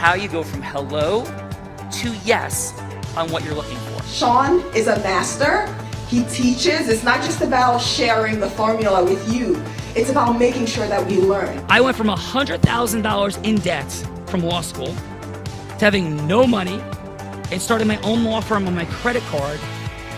how you go from hello to yes on what you're looking for. Sean is a master. He teaches. It's not just about sharing the formula with you. It's about making sure that we learn. I went from $100,000 in debt from law school to having no money and starting my own law firm on my credit card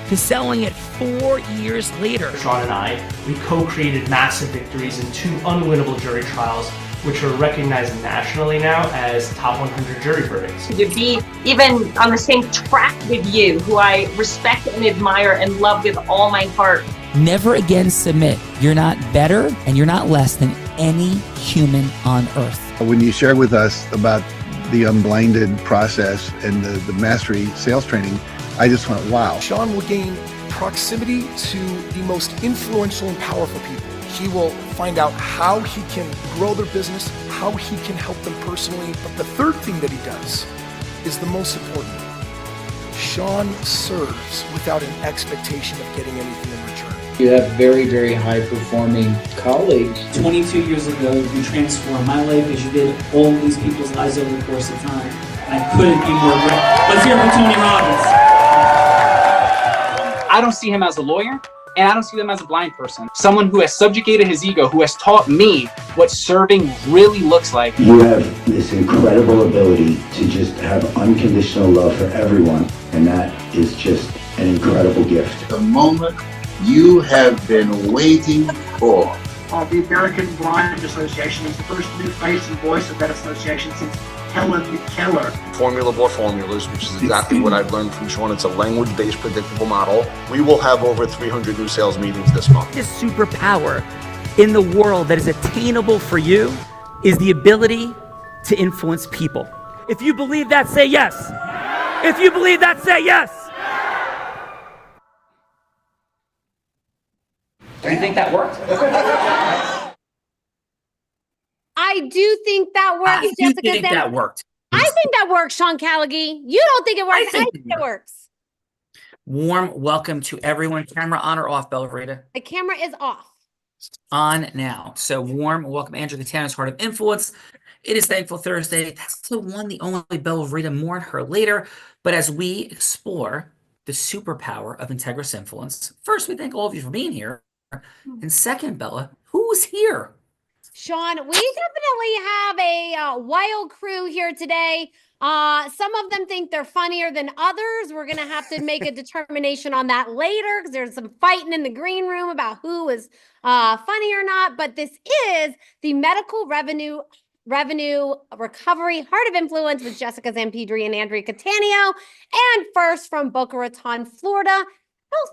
to selling it 4 years later. Sean and I, we co-created massive victories in 2 unwinnable jury trials, which are recognized nationally now as top 100 jury verdicts. To be even on the same track with you, who I respect and admire and love with all my heart. Never again submit. You're not better and you're not less than any human on earth. When you shared with us about the unblinded process and the mastery sales training, I just went, wow. Sean will gain proximity to the most influential and powerful people. He will find out how he can grow their business, how he can help them personally. But the third thing that he does is the most important. Sean serves without an expectation of getting anything in return. You have very, very high-performing colleagues. 22 years ago, you transformed my life as you did all these people's lives over the course of time. I couldn't be more grateful. Let's hear it from Tony Robbins. I don't see him as a lawyer, and I don't see him as a blind person. Someone who has subjugated his ego, who has taught me what serving really looks like. You have this incredible ability to just have unconditional love for everyone, and that is just an incredible gift. The moment you have been waiting for. The American Blind Association is the first new face and voice of that association since Helen Keller. Formula Bore Formulas, which is exactly what I've learned from Sean. It's a language-based predictable model. We will have over 300 new sales meetings this month. This superpower in the world that is attainable for you is the ability to influence people. If you believe that, say yes. If you believe that, say yes. Do you think that worked? I do think that works, Jessica. I think that worked. I think that works, Sean Callaghy. You don't think it works. I think it works. Warm welcome to everyone. Camera on or off, Bellerita? The camera is off. On now. So warm welcome, Andrew Catano's Heart of Influence. It is Thankful Thursday. That's the one, the only Bellerita. More on her later. But as we explore the superpower of Integrous Influence, first, we thank all of you for being here. And second, Bella, who's here? Sean, we definitely have a wild crew here today. Some of them think they're funnier than others. We're going to have to make a determination on that later because there's some fighting in the green room about who is funny or not. But this is the Medical Revenue Recovery Heart of Influence with Jessica Zampedri and Andrea Catania. And first from Boca Raton, Florida,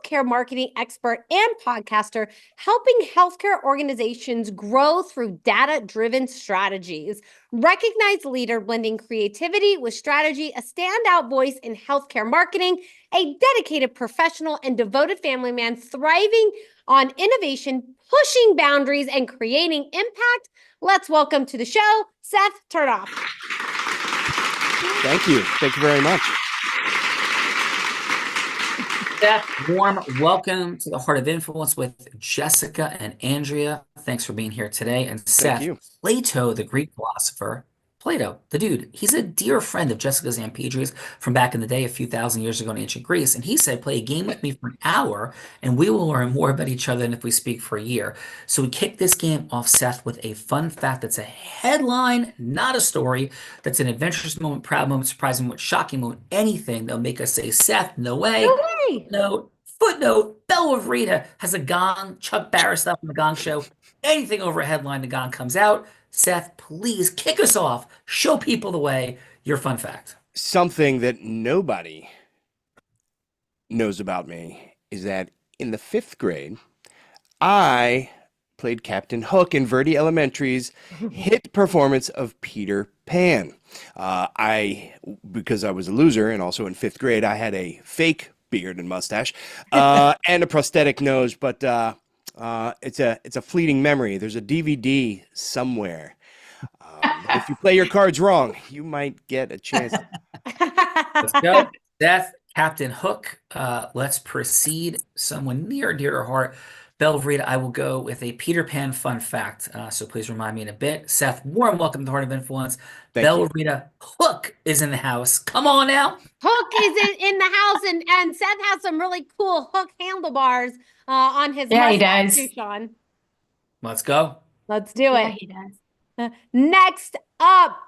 healthcare marketing expert and podcaster, helping healthcare organizations grow through data-driven strategies. Recognized leader blending creativity with strategy, a standout voice in healthcare marketing, a dedicated professional and devoted family man thriving on innovation, pushing boundaries, and creating impact. Let's welcome to the show, Seth Turnoff. Thank you. Thank you very much. Seth, warm welcome to the Heart of Influence with Jessica and Andrea. Thanks for being here today. And Seth, Plato, the Greek philosopher, Plato, the dude, he's a dear friend of Jessica Zampedri's from back in the day, a few thousand years ago in ancient Greece. And he said, play a game with me for an hour and we will learn more about each other than if we speak for a year. So we kick this game off, Seth, with a fun fact that's a headline, not a story. That's an adventurous moment, proud moment, surprising moment, shocking moment, anything that'll make us say, Seth, no way. No way. No. Footnote, Bellerita has a gong, Chuck Barris stuff from the Gong Show. Anything over a headline, the gong comes out. Seth, please kick us off. Show people the way. Your fun fact. Something that nobody knows about me is that in the 5th grade, I played Captain Hook in Verde Elementary's hit performance of Peter Pan. Because I was a loser and also in 5th grade, I had a fake beard and mustache and a prosthetic nose, but it's a fleeting memory. There's a DVD somewhere. If you play your cards wrong, you might get a chance. Let's go. Seth, Captain Hook. Let's proceed. Someone near and dear to heart. Bella Verita, I will go with a Peter Pan fun fact. So please remind me in a bit. Seth, warm welcome to the Heart of Influence. Bella Verita, Hook is in the house. Come on now. Hook is in the house, and Seth has some really cool Hook handlebars on his Yeah, he mustache does. too, Sean. Let's go. Let's do it. He does. Next up,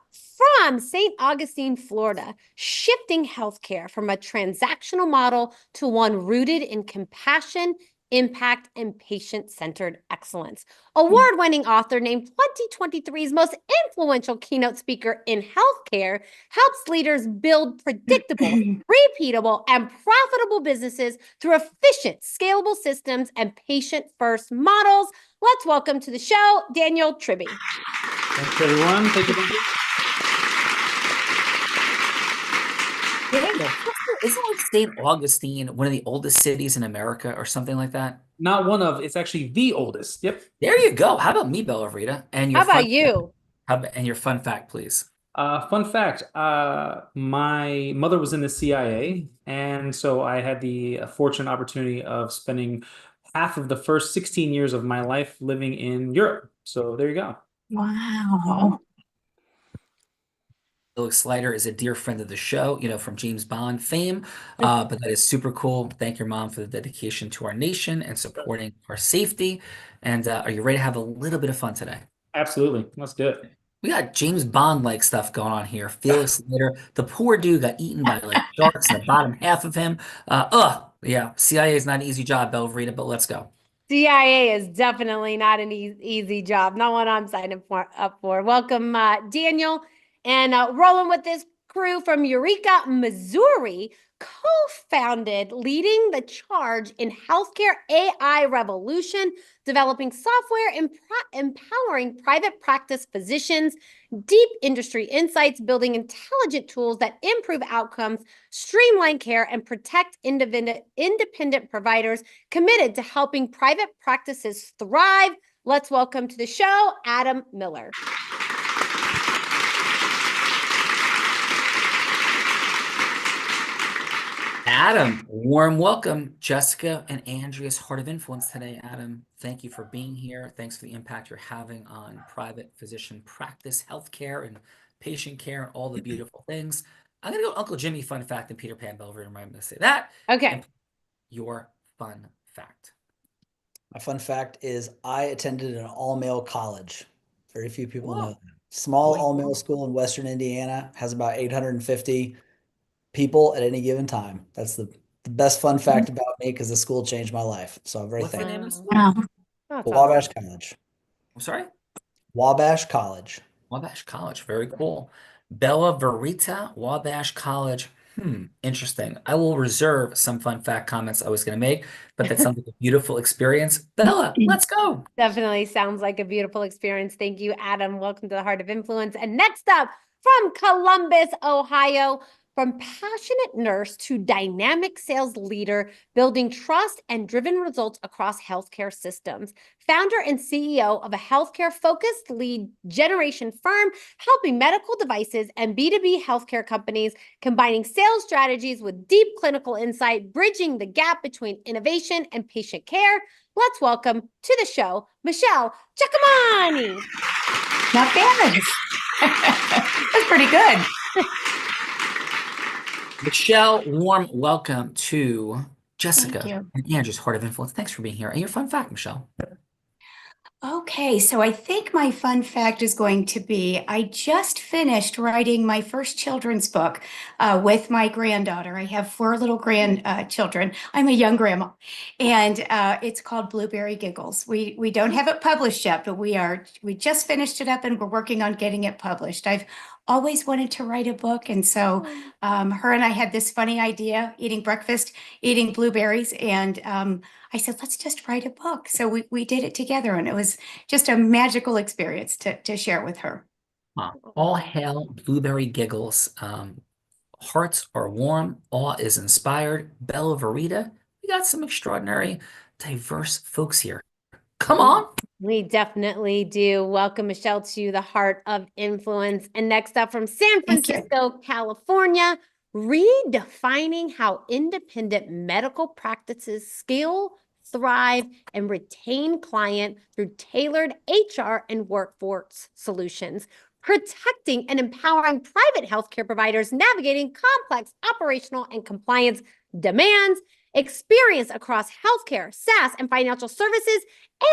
from St. Augustine, Florida, shifting healthcare from a transactional model to one rooted in compassion, impact, and patient-centered excellence. Award-winning author named 2023's most influential keynote speaker in healthcare helps leaders build predictable, repeatable, and profitable businesses through efficient, scalable systems and patient-first models. Let's welcome to the show, Daniel Tribby. Thanks, everyone. Thank you. Daniel, isn't like St. Augustine one of the oldest cities in America or something like that? Not one of, it's actually the oldest. Yep. There you go. How about me, Bella Verita? And your How about fun you? and your fun fact, please. Fun fact, my mother was in the CIA, and so I had the fortunate opportunity of spending half of the first 16 years of my life living in Europe. So there you go. Wow. Felix Slider is a dear friend of the show, from James Bond fame. But that is super cool. Thank your mom for the dedication to our nation and supporting our safety. And are you ready to have a little bit of fun today? Absolutely. Let's do it. We got James Bond-like stuff going on here. Felix Slider, the poor dude got eaten by like sharks in the bottom half of him. Yeah, CIA is not an easy job, Bella Verita, but let's go. CIA is definitely not an easy job. Not one I'm signing up for. Welcome, Daniel. And rolling with this crew from Eureka, Missouri, co-founded Leading the Charge in Healthcare AI Revolution, developing software empowering private practice physicians, deep industry insights, building intelligent tools that improve outcomes, streamline care, and protect independent providers committed to helping private practices thrive. Let's welcome to the show, Adam Miller. Adam, warm welcome. Jessica and Andrea's Heart of Influence today. Adam, thank you for being here. Thanks for the impact you're having on private physician practice, healthcare, and patient care, and all the beautiful things. I'm going to go Uncle Jimmy fun fact and Peter Pan Belvedere. I'm going to say that. Okay. Your fun fact. My fun fact is I attended an all-male college. Very few people know that. Small all-male school in Western Indiana, has about 850 people at any given time. That's the best fun fact about me because the school changed my life. So I'm very thankful. What's the name of the school? Wow. Wabash College. I'm sorry? Wabash College. Wabash College. Very cool. Bella Verita, Wabash College. Interesting. I will reserve some fun fact comments I was going to make, but that sounds like a beautiful experience. Bella, let's go. Definitely sounds like a beautiful experience. Thank you, Adam. Welcome to the Heart of Influence. And next up, from Columbus, Ohio, from passionate nurse to dynamic sales leader, building trust and driven results across healthcare systems. Founder and CEO of a healthcare-focused lead generation firm, helping medical devices and B2B healthcare companies, combining sales strategies with deep clinical insight, bridging the gap between innovation and patient care. Let's welcome to the show, Michelle Giacomani. Not bad. That's pretty good. Michelle, warm welcome to Jessica Thank you. and Andrew's Heart of Influence. Thanks for being here. And your fun fact, Michelle. Okay, so I think my fun fact is going to be I just finished writing my first children's book with my granddaughter. I have 4 little grandchildren. I'm a young grandma, and it's called Blueberry Giggles. We don't have it published yet, but we just finished it up and we're working on getting it published. I've always wanted to write a book, and so her and I had this funny idea, eating breakfast, eating blueberries, and I said, let's just write a book. So we did it together, and it was just a magical experience to share with her. All hail Blueberry Giggles. Hearts are warm. Awe is inspired. Bella Verita, we got some extraordinary, diverse folks here. Come on. We definitely do. Welcome, Michelle, to the Heart of Influence. And next up from San Francisco, California, redefining how independent medical practices scale thrive and retain client through tailored HR and workforce solutions, protecting and empowering private healthcare providers navigating complex operational and compliance demands, experience across healthcare, SaaS, and financial services,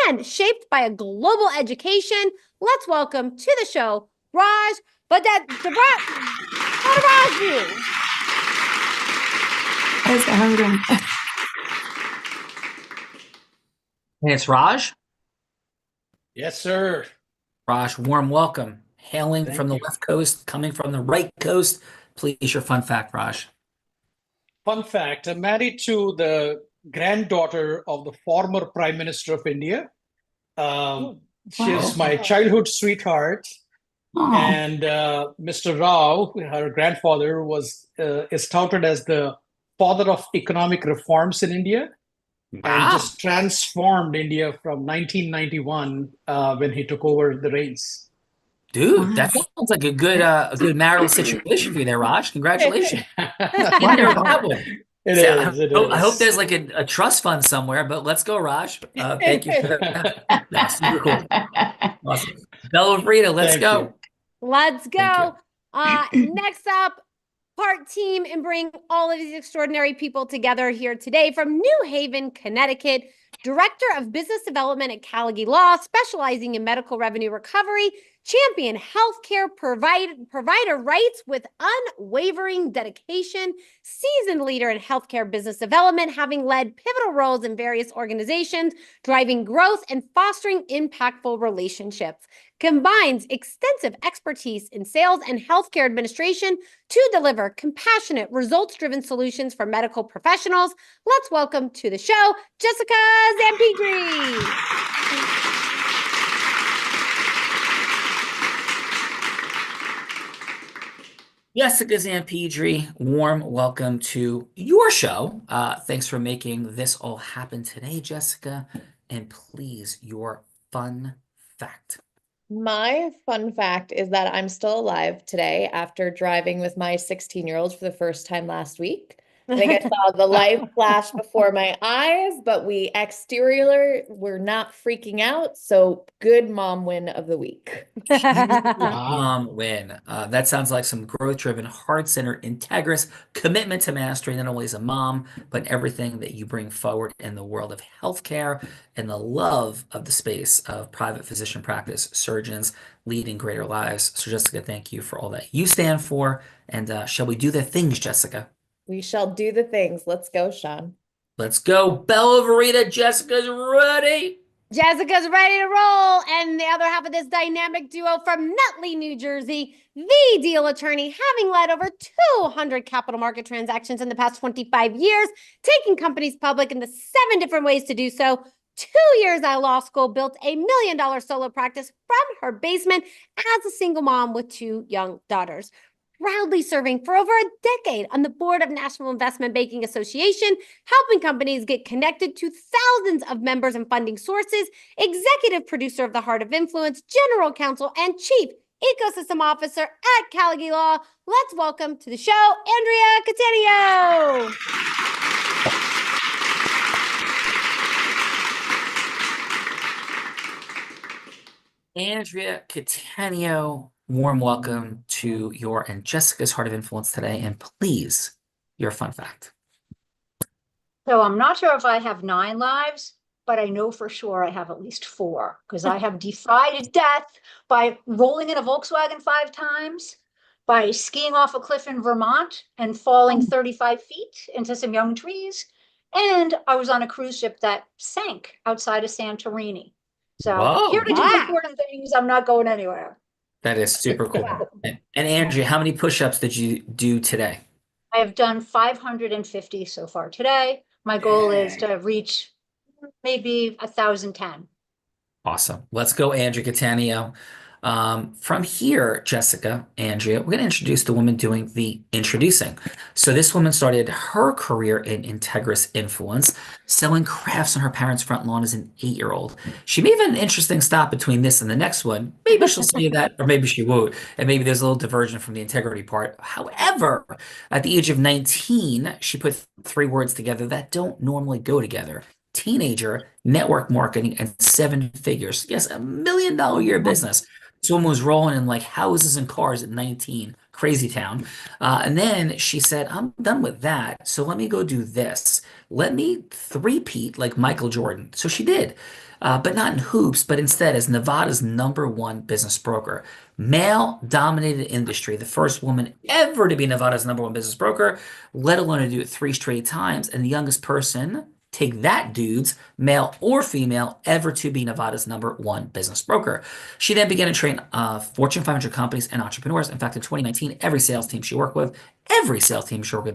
and shaped by a global education. Let's welcome to the show, Raj Bhadaraju. And it's Raj. Yes, sir. Raj, warm welcome. Hailing Thank from the you. left coast, coming from the right coast. Please, your fun fact, Raj. Fun fact, I'm married to the granddaughter of the former Prime Minister of India. She's my childhood sweetheart. And Mr. Rao, her grandfather, is touted as the father of economic reforms in India. And just transformed India from 1991 when he took over the reins. Dude, that sounds like a good marital situation for you there, Raj. Congratulations. I hope there's like a trust fund somewhere, but let's go, Raj. Thank you for that. That's super cool. Awesome. Bella Rita, let's go. Let's go. Next up, part team and bring all of these extraordinary people together here today from New Haven, Connecticut. Director of Business Development at Callagy Law, specializing in medical revenue recovery, champion healthcare provider rights with unwavering dedication, seasoned leader in healthcare business development, having led pivotal roles in various organizations, driving growth and fostering impactful relationships. Combines extensive expertise in sales and healthcare administration to deliver compassionate, results-driven solutions for medical professionals. Let's welcome to the show, Jessica Zampidri. Jessica Zampidri, warm welcome to your show. Thanks for making this all happen today, Jessica. And please, your fun fact. My fun fact is that I'm still alive today after driving with my 16-year-old for the first time last week. I think I saw the light flash before my eyes, but we're not freaking out. So good mom win of the week. Mom win. That sounds like some growth-driven, heart-centered, integrous commitment to mastery, not only as a mom, but everything that you bring forward in the world of healthcare and the love of the space of private physician practice, surgeons leading greater lives. So Jessica, thank you for all that you stand for. And shall we do the things, Jessica? We shall do the things. Let's go, Sean. Let's go. Bella Verita, Jessica's ready. Jessica's ready to roll. And the other half of this dynamic duo from Nutley, New Jersey, the deal attorney, having led over 200 capital market transactions in the past 25 years, taking companies public in the 7 different ways to do so. 2 years at law school, built a $1 million solo practice from her basement as a single mom with 2 young daughters. Proudly serving for over a decade on the board of National Investment Banking Association, helping companies get connected to thousands of members and funding sources, executive producer of The Heart of Influence, general counsel, and chief ecosystem officer at Callagy Law. Let's welcome to the show, Andrea Catania. Andrea Catania, warm welcome to your and Jessica's Heart of Influence today. And please, your fun fact. So I'm not sure if I have 9 lives, but I know for sure I have at least 4 because I have defied death by rolling in a Volkswagen 5 times, by skiing off a cliff in Vermont and falling 35 feet into some young trees. And I was on a cruise ship that sank outside of Santorini. So Whoa, here to do wow. important things. I'm not going anywhere. That is super cool. And Andrea, how many push-ups did you do today? I have done 550 so far today. My goal is to reach maybe 1,010. Awesome. Let's go, Andrea Catania. From here, Jessica, Andrea, we're going to introduce the woman doing the introducing. So this woman started her career in Integris Influence, selling crafts on her parents' front lawn as an 8-year-old. She may have had an interesting stop between this and the next one. Maybe she'll say that, or maybe she won't. And maybe there's a little diversion from the integrity part. However, at the age of 19, she put 3 words together that don't normally go together. teenager, network marketing, and 7 figures. Yes, $1 million a year business. This woman was rolling in like houses and cars at 19. Crazy town. And then she said, I'm done with that. So let me go do this. Let me three-peat like Michael Jordan. So she did. But not in hoops, but instead as Nevada's #1 business broker. Male-dominated industry, the first woman ever to be Nevada's #1 business broker, let alone to do it 3 straight times, and the youngest person, take that, dudes, male or female, ever to be Nevada's #1 business broker. She then began to train Fortune 500 companies and entrepreneurs. In fact, in 2019, every sales team she worked with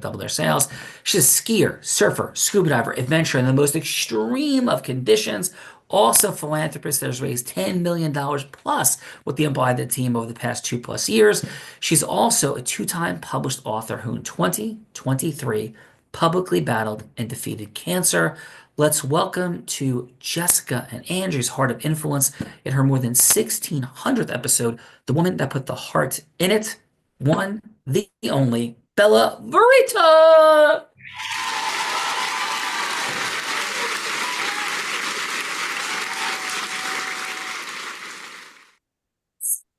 doubled their sales. She's a skier, surfer, scuba diver, adventurer in the most extreme of conditions. Also philanthropist that has raised $10 million plus with the Unblinded team over the past 2+ years. She's also a 2-time published author who in 2023 publicly battled and defeated cancer. Let's welcome to Jessica and Andrea's Heart of Influence in her more than 1600th episode, the woman that put the heart in it, one, the only, Bella Verita.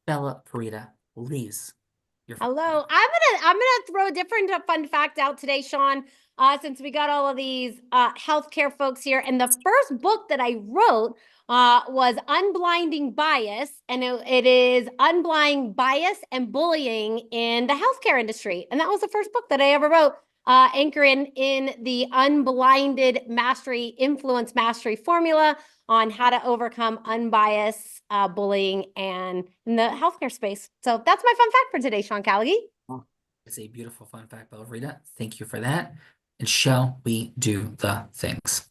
Bella Verita, please. Hello. I'm gonna throw a different fun fact out today, Sean. Since we got all of these healthcare folks here, and the first book that I wrote was Unblinding Bias, and it is Unblinding Bias and Bullying in the Healthcare Industry, and that was the first book that I ever wrote, anchoring in the Unblinded Mastery Influence Mastery formula on how to overcome unbiased bullying and in the healthcare space. So that's my fun fact for today, Sean Callagy. It's a beautiful fun fact, Bella Verita. Thank you for that. And shall we do the things?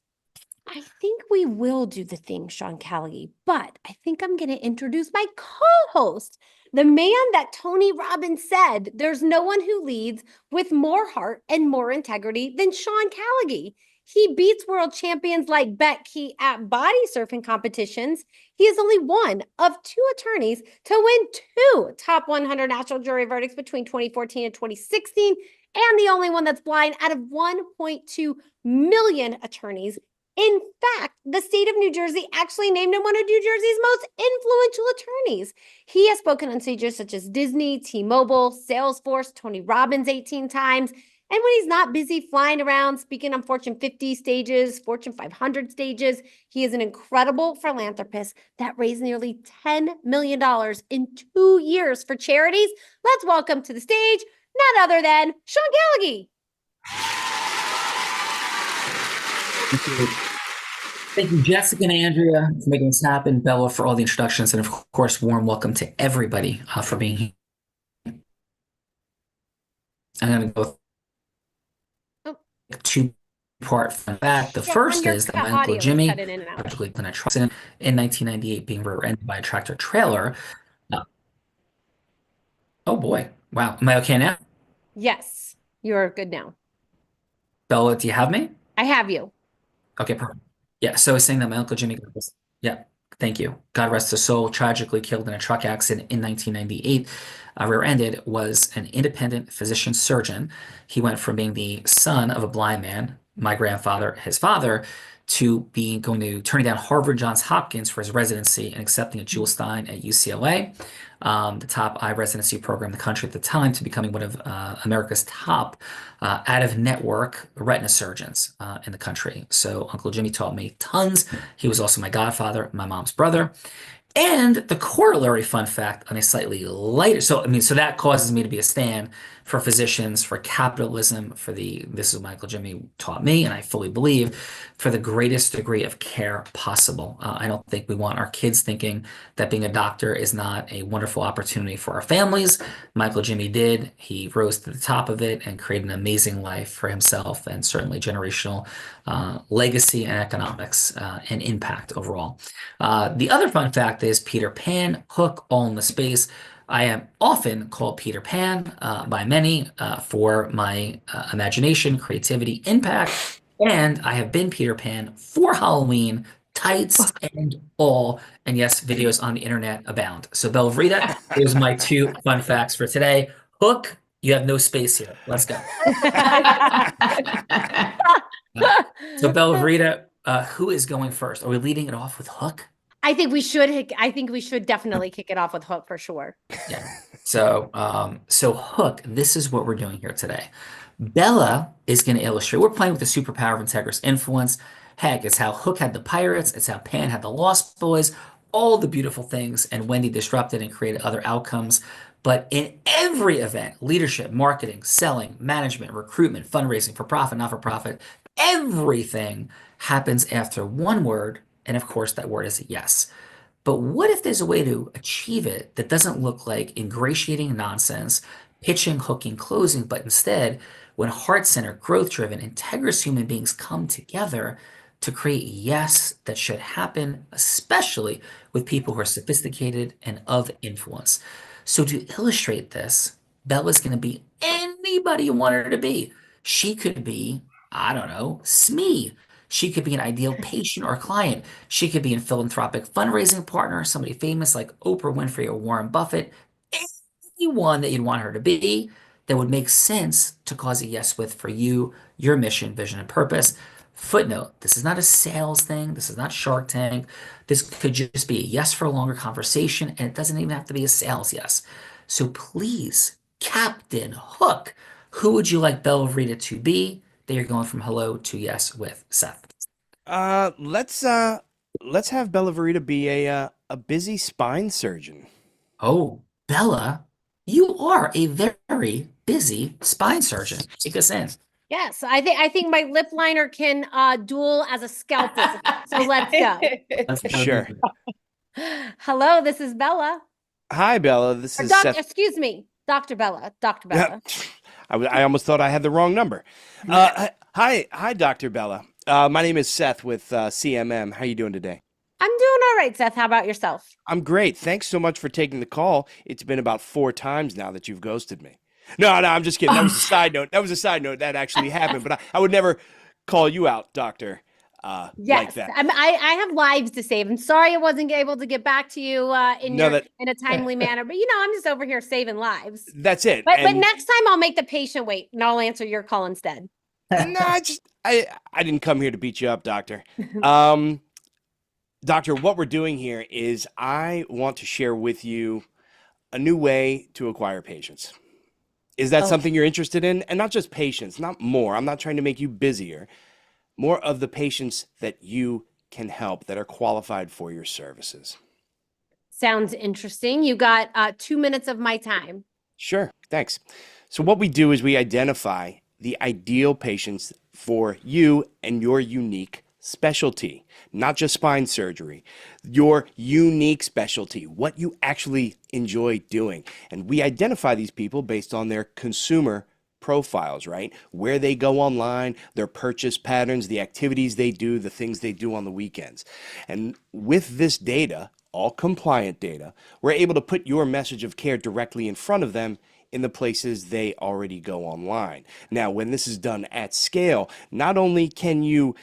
I think we will do the thing, Sean Callagy, but I think I'm going to introduce my co-host, the man that Tony Robbins said, there's no one who leads with more heart and more integrity than Sean Callagy. He beats world champions like Becky at body surfing competitions. He is only one of 2 attorneys to win 2 top 100 national jury verdicts between 2014 and 2016, and the only one that's blind out of 1.2 million attorneys. In fact, the state of New Jersey actually named him one of New Jersey's most influential attorneys. He has spoken on stages such as Disney, T-Mobile, Salesforce, Tony Robbins 18 times. And when he's not busy flying around, speaking on Fortune 50 stages, Fortune 500 stages, he is an incredible philanthropist that raised nearly $10 million in 2 years for charities. Let's welcome to the stage none other than Sean Callagy. Thank you, Jessica and Andrea, for making this happen. Bella, for all the introductions. And of course, warm welcome to everybody for being here. I'm going to go 2-part fun fact. The first is that my Uncle Jimmy, particularly when I trusted him in 1998, being rear-ended by a tractor trailer. Oh boy. Wow. Am I okay now? Yes, you're good now. Bella, do you have me? I have you. Okay, perfect. Yeah, so I was saying that my Uncle Jimmy, yeah, thank you. God rest his soul, tragically killed in a truck accident in 1998. Rear-ended, was an independent physician surgeon. He went from being the son of a blind man, my grandfather, his father, to turning down Harvard Johns Hopkins for his residency and accepting a Jules Stein at UCLA, the top eye residency program in the country at the time, to becoming one of America's top out-of-network retina surgeons in the country. So Uncle Jimmy taught me tons. He was also my godfather, my mom's brother. And the corollary fun fact on a slightly lighter, so that causes me to be a stan for physicians, for capitalism, this is what Michael Jimmy taught me, and I fully believe, for the greatest degree of care possible. I don't think we want our kids thinking that being a doctor is not a wonderful opportunity for our families. Michael Jimmy did. He rose to the top of it and created an amazing life for himself, and certainly generational legacy and economics and impact overall. The other fun fact is Peter Pan, Hook, all in the space. I am often called Peter Pan by many for my imagination, creativity, impact, and I have been Peter Pan for Halloween, tights and all, and yes, videos on the internet abound. So Bella Verita, those are my 2 fun facts for today. Hook, you have no space here. Let's go. So Bella Verita, who is going first? Are we leading it off with Hook? I think we should definitely kick it off with Hook for sure. Yeah. So, Hook, this is what we're doing here today. Bella is going to illustrate. We're playing with the superpower of Integrous Influence. Heck, it's how Hook had the pirates. It's how Pan had the Lost Boys. All the beautiful things, and Wendy disrupted and created other outcomes. But in every event, leadership, marketing, selling, management, recruitment, fundraising, for profit, not for profit, everything happens after one word. And of course, that word is yes. But what if there's a way to achieve it that doesn't look like ingratiating nonsense, pitching, hooking, closing, but instead, when heart-centered, growth-driven, integrous human beings come together to create yes that should happen, especially with people who are sophisticated and of influence. So to illustrate this, Bella's going to be anybody you want her to be. She could be, I don't know, Smee. She could be an ideal patient or client. She could be a philanthropic fundraising partner, somebody famous like Oprah Winfrey or Warren Buffett. Anyone that you'd want her to be that would make sense to cause a yes with for you, your mission, vision, and purpose. Footnote, this is not a sales thing. This is not Shark Tank. This could just be a yes for a longer conversation, and it doesn't even have to be a sales yes. So please, Captain Hook, who would you like Bella Verita to be? That you're going from hello to yes with, Seth. Let's have Bella Verita be a busy spine surgeon. Oh, Bella, you are a very busy spine surgeon. Take us in. Yes, I think my lip liner can duel as a scalpel. So let's go. Sure. Hello, this is Bella. Hi, Bella. This Or is doc- Seth. Excuse me, Dr. Bella. Dr. Bella. I almost thought I had the wrong number. Hi, Dr. Bella. My name is Seth with CMM. How you doing today? I'm doing all right, Seth. How about yourself? I'm great. Thanks so much for taking the call. It's been about 4 times now that you've ghosted me. No, I'm just kidding. That was a side note. That actually happened, but I would never call you out, Doctor. Yes, like that. I have lives to save. I'm sorry I wasn't able to get back to you in a timely manner, but I'm just over here saving lives. That's it. But next time I'll make the patient wait, and I'll answer your call instead. No, I didn't come here to beat you up, Doctor. Doctor, what we're doing here is I want to share with you a new way to acquire patients. Is that something you're interested in? And not just patients, not more. I'm not trying to make you busier. More of the patients that you can help that are qualified for your services. Sounds interesting. You got 2 minutes of my time. Sure, thanks. So what we do is we identify the ideal patients for you and your unique specialty, not just spine surgery, your unique specialty, what you actually enjoy doing. And we identify these people based on their consumer profiles, right? Where they go online, their purchase patterns, the activities they do, the things they do on the weekends. And with this data, all compliant data, we're able to put your message of care directly in front of them in the places they already go online. Now, when this is done at scale, not only can you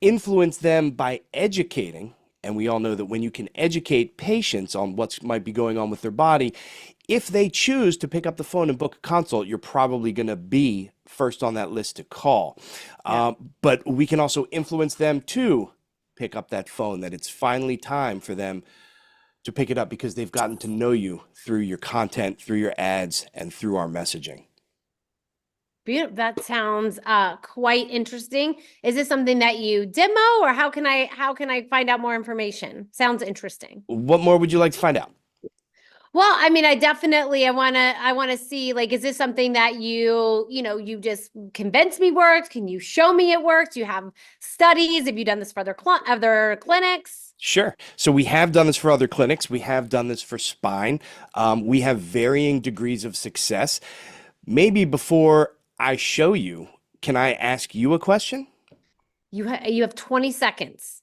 influence them by educating, and we all know that when you can educate patients on what might be going on with their body, if they choose to pick up the phone and book a consult, you're probably going to be first on that list to call. But we can also influence them to pick up that phone, that it's finally time for them to pick it up because they've gotten to know you through your content, through your ads, and through our messaging. Beautiful. That sounds quite interesting. Is this something that you demo, or how can I find out more information? Sounds interesting. What more would you like to find out? Well, I mean, I want to see, like, is this something that you just convinced me works? Can you show me it works? Do you have studies? Have you done this for other clinics? Sure. So we have done this for other clinics. We have done this for spine. We have varying degrees of success. Maybe before I show you, can I ask you a question? You have 20 seconds.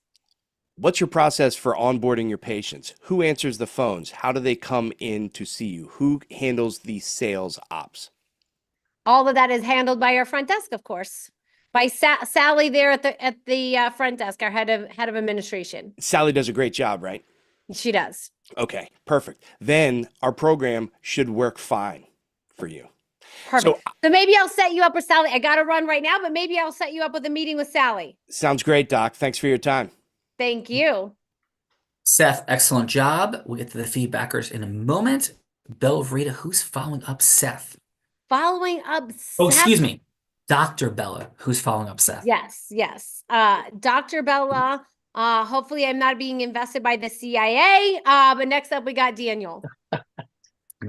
What's your process for onboarding your patients? Who answers the phones? How do they come in to see you? Who handles the sales ops? All of that is handled by our front desk, of course, by Sally there at the front desk, our head of administration. Sally does a great job, right? She does. Okay, perfect. Then our program should work fine for you. Perfect. So maybe I'll set you up with Sally. I got to run right now, but maybe I'll set you up with a meeting with Sally. Sounds great, Doc. Thanks for your time. Thank you. Seth, excellent job. We'll get to the feedbackers in a moment. Bella Rita, who's following up Seth? Following up Seth. Oh, excuse me. Dr. Bella, who's following up Seth? Yes. Dr. Bella, hopefully I'm not being invested by the CIA. But next up we got Daniel.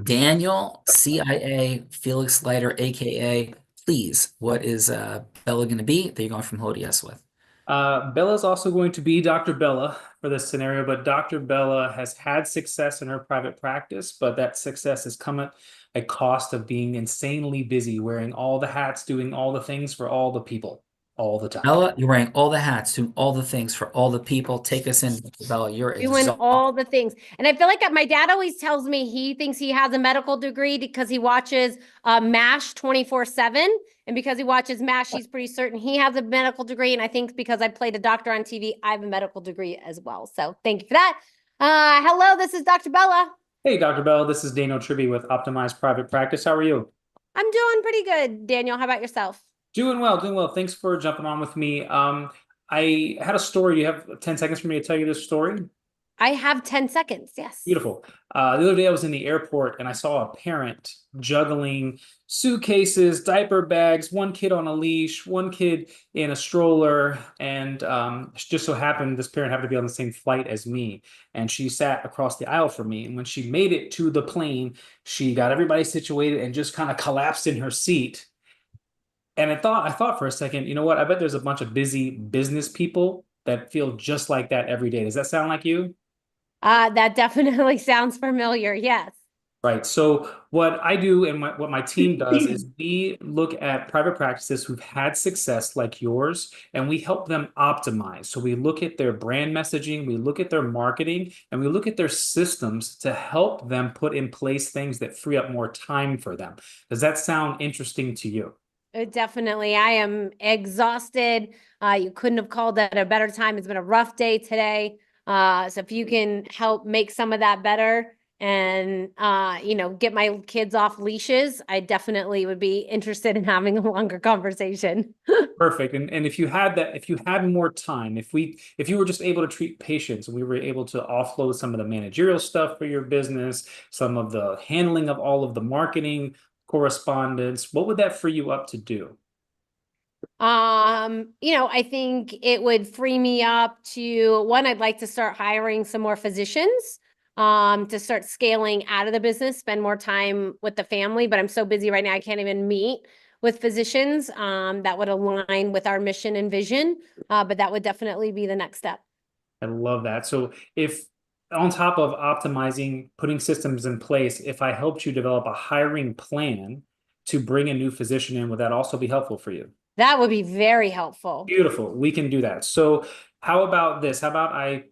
Daniel, CIA, Felix Leiter, AKA, please, what is Bella going to be that you're going from ODS with? Bella's also going to be Dr. Bella for this scenario, but Dr. Bella has had success in her private practice, but that success has come at a cost of being insanely busy, wearing all the hats, doing all the things for all the people all the time. Bella, you're wearing all the hats, doing all the things for all the people. Take us in, Bella. You're doing exhausted. all the things. And I feel like my dad always tells me he thinks he has a medical degree because he watches MASH 24/7. And because he watches MASH, he's pretty certain he has a medical degree. And I think because I played a doctor on TV, I have a medical degree as well. So thank you for that. Hello, this is Dr. Bella. Hey, Dr. Bella, this is Daniel Tribby with Optimized Private Practice. How are you? I'm doing pretty good, Daniel. How about yourself? Doing well. Thanks for jumping on with me. I had a story. Do you have 10 seconds for me to tell you this story? I have 10 seconds, yes. Beautiful. The other day I was in the airport and I saw a parent juggling suitcases, diaper bags, one kid on a leash, one kid in a stroller, and just so happened this parent happened to be on the same flight as me, and she sat across the aisle from me, and when she made it to the plane, she got everybody situated and just kind of collapsed in her seat. And I thought for a second, you know what? I bet there's a bunch of busy business people that feel just like that every day. Does that sound like you? That definitely sounds familiar. Yes. Right. So what I do and what my team does is we look at private practices who've had success like yours, and we help them optimize. So we look at their brand messaging, we look at their marketing, and we look at their systems to help them put in place things that free up more time for them. Does that sound interesting to you? Definitely. I am exhausted. You couldn't have called at a better time. It's been a rough day today. So if you can help make some of that better and, get my kids off leashes, I definitely would be interested in having a longer conversation. Perfect. And if you had more time, if you were just able to treat patients and we were able to offload some of the managerial stuff for your business, some of the handling of all of the marketing correspondence, what would that free you up to do? I think it would free me up to, one, I'd like to start hiring some more physicians, to start scaling out of the business, spend more time with the family, but I'm so busy right now, I can't even meet with physicians, that would align with our mission and vision. But that would definitely be the next step. I love that. So if on top of optimizing, putting systems in place, if I helped you develop a hiring plan to bring a new physician in, would that also be helpful for you? That would be very helpful. Beautiful. We can do that. So how about this? How about I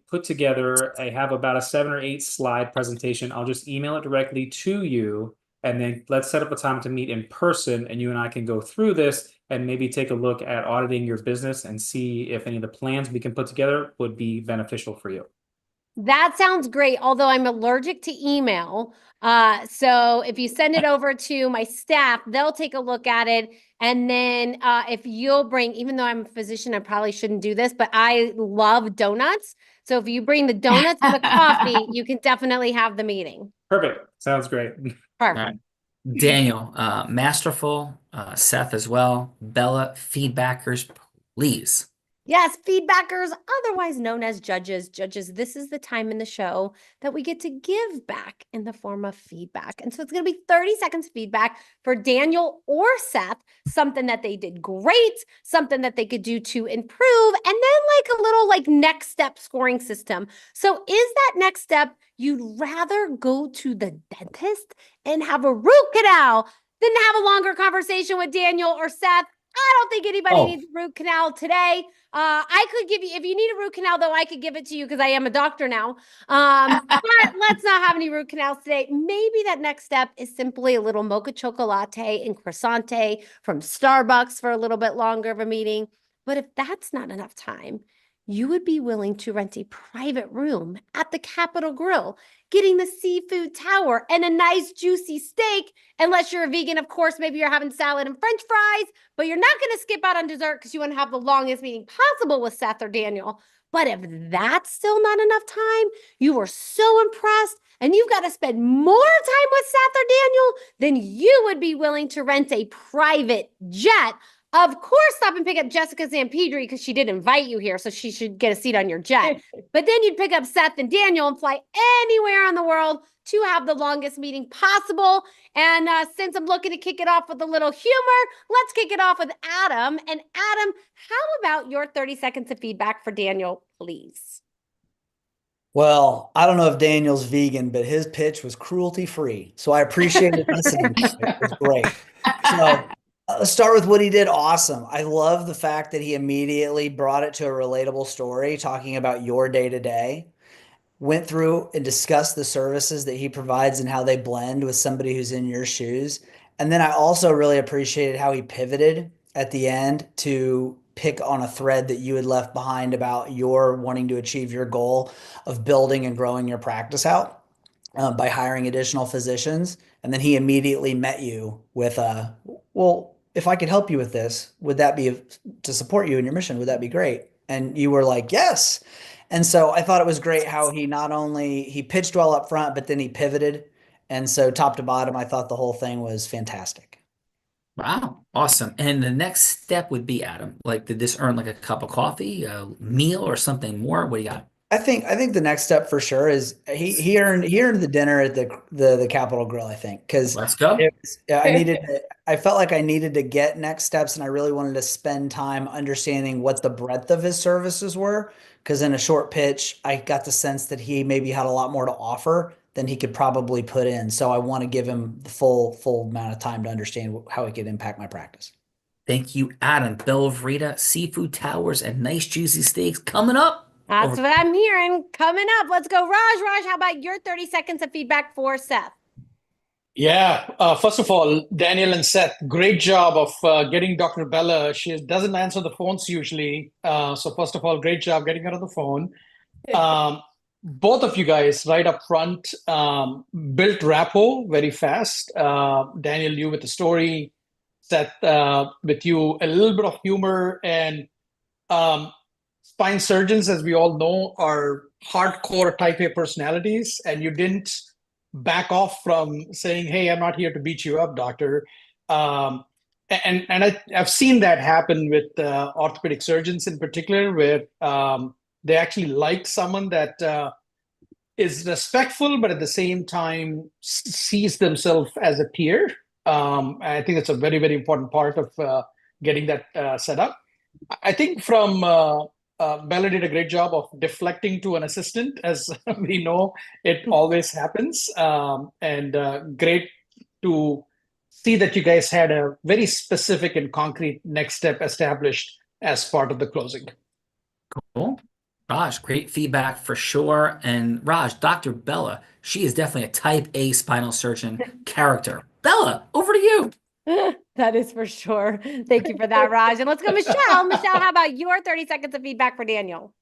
have about a 7 or 8 slide presentation. I'll just email it directly to you, and then let's set up a time to meet in person, and you and I can go through this and maybe take a look at auditing your business and see if any of the plans we can put together would be beneficial for you. That sounds great, although I'm allergic to email. So if you send it over to my staff, they'll take a look at it. And then if you'll bring, even though I'm a physician, I probably shouldn't do this, but I love donuts. So if you bring the donuts and the coffee, you can definitely have the meeting. Perfect. Sounds great. Perfect. Daniel, masterful, Seth as well. Bella, feedbackers, please. Yes, feedbackers, otherwise known as judges. Judges, this is the time in the show that we get to give back in the form of feedback. And so it's going to be 30 seconds feedback for Daniel or Seth, something that they did great, something that they could do to improve, and then a little next step scoring system. So is that next step, you'd rather go to the dentist and have a root canal than have a longer conversation with Daniel or Seth? I don't think anybody needs a root canal today. I could give you, if you need a root canal, though, I could give it to you because I am a doctor now. But let's not have any root canals today. Maybe that next step is simply a little mocha chocolate and croissante from Starbucks for a little bit longer of a meeting. But if that's not enough time, you would be willing to rent a private room at the Capitol Grill, getting the seafood tower and a nice juicy steak, unless you're a vegan, of course, maybe you're having salad and french fries, but you're not going to skip out on dessert because you want to have the longest meeting possible with Seth or Daniel. But if that's still not enough time, you were so impressed and you've got to spend more time with Seth or Daniel, then you would be willing to rent a private jet. Of course, stop and pick up Jessica Zampedri because she did invite you here, so she should get a seat on your jet. But then you'd pick up Seth and Daniel and fly anywhere in the world to have the longest meeting possible. And since I'm looking to kick it off with a little humor, let's kick it off with Adam. And Adam, how about your 30 seconds of feedback for Daniel, please? Well, I don't know if Daniel's vegan, but his pitch was cruelty-free. So I appreciated listening to it. It was great. So let's start with what he did. Awesome. I love the fact that he immediately brought it to a relatable story, talking about your day-to-day, went through and discussed the services that he provides and how they blend with somebody who's in your shoes. And then I also really appreciated how he pivoted at the end to pick on a thread that you had left behind about your wanting to achieve your goal of building and growing your practice out by hiring additional physicians. And then he immediately met you with well, if I could help you with this, would that be to support you in your mission? Would that be great? And you were like, yes. And so I thought it was great how he not only, he pitched well up front, but then he pivoted. And so top to bottom, I thought the whole thing was fantastic. Wow, awesome. And the next step would be, Adam, like, did this earn like a cup of coffee, a meal, or something more? What do you got? I think the next step for sure is he earned the dinner at the Capitol Grill, I think, because let's go. I felt like I needed to get next steps, and I really wanted to spend time understanding what the breadth of his services were. Because in a short pitch, I got the sense that he maybe had a lot more to offer than he could probably put in. So I want to give him the full amount of time to understand how it could impact my practice. Thank you, Adam. Bella Vreda, seafood towers, and nice juicy steaks coming up. That's what I'm hearing. Coming up. Let's go, Raj. Raj, how about your 30 seconds of feedback for Seth? Yeah. First of all, Daniel and Seth, great job of getting Dr. Bella. She doesn't answer the phones usually. So first of all, great job getting her on the phone. Both of you guys right up front built rapport very fast. Daniel, you with the story, Seth with you a little bit of humor, and spine surgeons, as we all know, are hardcore type A personalities, and you didn't back off from saying, hey, I'm not here to beat you up, doctor. And I've seen that happen with orthopedic surgeons in particular, where they actually like someone that is respectful, but at the same time sees themselves as a peer. I think it's a very, very important part of getting that set up. I think from Bella did a great job of deflecting to an assistant, as we know it always happens. And great to see that you guys had a very specific and concrete next step established as part of the closing. Cool. Raj, great feedback for sure. And Raj, Dr. Bella, she is definitely a type A spinal surgeon character. Bella, over to you. That is for sure. Thank you for that, Raj. And let's go, Michelle. Michelle, how about your 30 seconds of feedback for Daniel?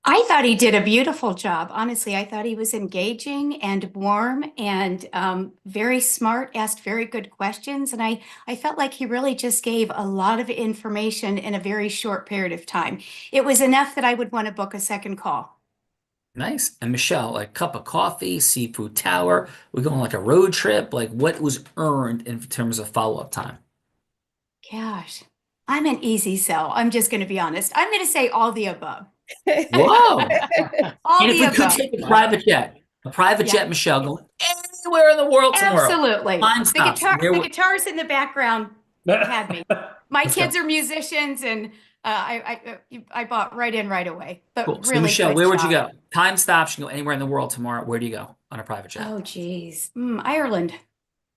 I thought he did a beautiful job. Honestly, I thought he was engaging and warm and very smart, asked very good questions. And I felt like he really just gave a lot of information in a very short period of time. It was enough that I would want to book a second call. Nice. And Michelle, like cup of coffee, seafood tower, we're going like a road trip. Like, what was earned in terms of follow-up time? Gosh, I'm an easy sell. I'm just going to be honest. I'm going to say all the above. Whoa. All And if the we could above. take a private jet, Michelle, going anywhere in the world tomorrow. Absolutely. Time The stops. the guitars in the background had me. My kids are musicians, and I bought right in right away. But Cool. So really Michelle, good where would you job. go? Time stops. You can go anywhere in the world tomorrow. Where do you go on a private jet? Oh, geez. Ireland.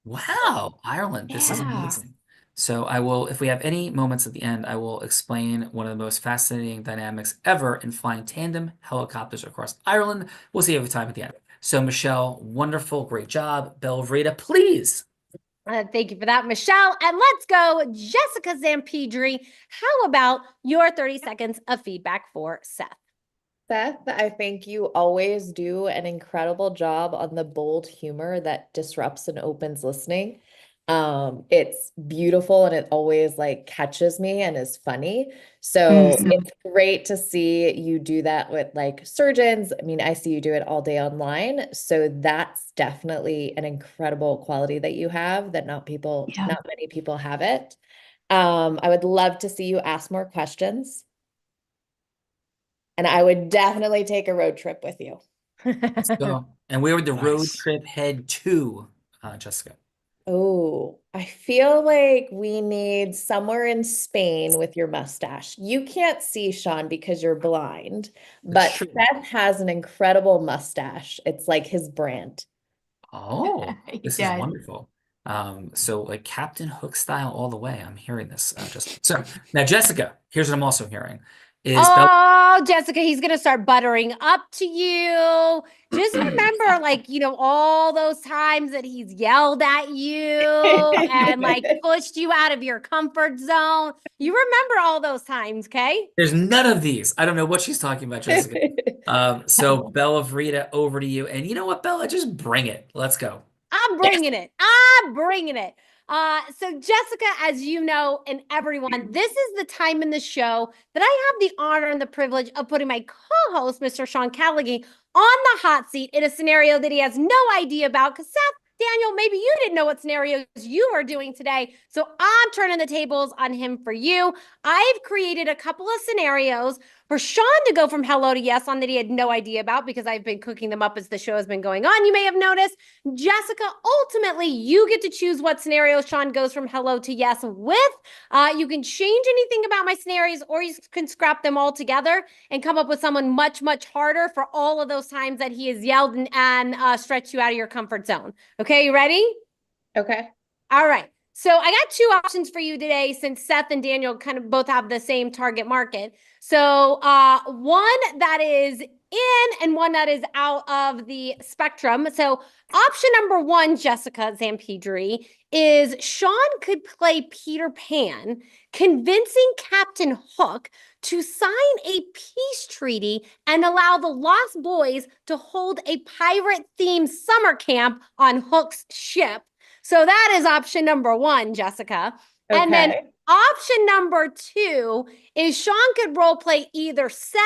Wow, Ireland. This is Yeah. amazing. So I will, if we have any moments at the end, I will explain one of the most fascinating dynamics ever in flying tandem helicopters across Ireland. We'll see if we have time at the end. So Michelle, wonderful, great job. Bella Vreda, please Thank you for that, Michelle. And let's go, Jessica Zampidri. How about your 30 seconds of feedback for Seth? Seth, I think you always do an incredible job on the bold humor that disrupts and opens listening. It's beautiful and it always like catches me and is funny. So it's great to see you do that with like surgeons. I mean, I see you do it all day online. So that's definitely an incredible quality that you have that not many people have it. I would love to see you ask more questions. And I would definitely take a road trip with you. So, and where would the road trip head to, Jessica? Oh, I feel like we need somewhere in Spain with your mustache. You can't see Sean because you're blind, but Seth has an incredible mustache. It's like his brand. Oh, this is wonderful. So like Captain Hook style all the way. I'm hearing this. So now, Jessica, here's what I'm also hearing. Oh, Jessica, he's gonna start buttering up to you. Just remember, like, all those times that he's yelled at you and like pushed you out of your comfort zone. You remember all those times, okay? There's none of these. I don't know what she's talking about, Jessica. So Bella Vrita, over to you. And you know what, Bella? Just bring it. Let's go. I'm bringing it. I'm bringing it. So Jessica, as you know, and everyone, this is the time in the show that I have the honor and the privilege of putting my co-host, Mr. Sean Callaghan, on the hot seat in a scenario that he has no idea about. Because Seth, Daniel, maybe you didn't know what scenarios you were doing today. So I'm turning the tables on him for you. I've created a couple of scenarios for Sean to go from hello to yes on that he had no idea about because I've been cooking them up as the show has been going on. You may have noticed. Jessica, ultimately, you get to choose what scenario Sean goes from hello to yes with. You can change anything about my scenarios or you can scrap them all together and come up with someone much, much harder for all of those times that he has yelled and stretched you out of your comfort zone. Okay, you ready? Okay. All right. So I got two options for you today since Seth and Daniel kind of both have the same target market. So one that is in and one that is out of the spectrum. So option number one, Jessica Zampidri, is Sean could play Peter Pan, convincing Captain Hook to sign a peace treaty and allow the Lost Boys to hold a pirate-themed summer camp on Hook's ship. So that is option number one, Jessica. Okay. And then option number two is Sean could role play either Seth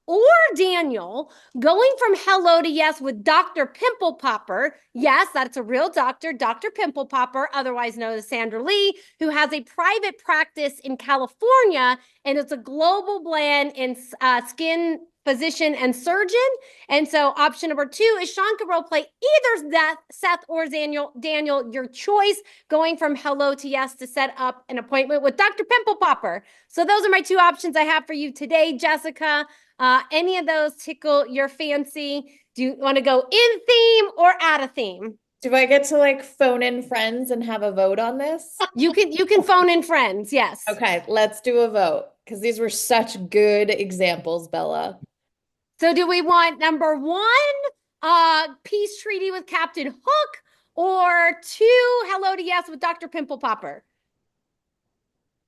or Daniel going from hello to yes with Dr. Pimple Popper. Yes, that's a real doctor, Dr. Pimple Popper, otherwise known as Sandra Lee, who has a private practice in California, and it's a global blend in skin physician and surgeon. And so option number two is Sean could role play either Seth or Daniel, your choice, going from hello to yes to set up an appointment with Dr. Pimple Popper. So those are my two options I have for you today, Jessica. Any of those tickle your fancy? Do you want to go in theme or out of theme? Do I get to like phone in friends and have a vote on this? You can phone in friends, yes. Okay, let's do a vote because these were such good examples, Bella. So do we want number one, peace treaty with Captain Hook, or two, hello to yes with Dr. Pimple Popper?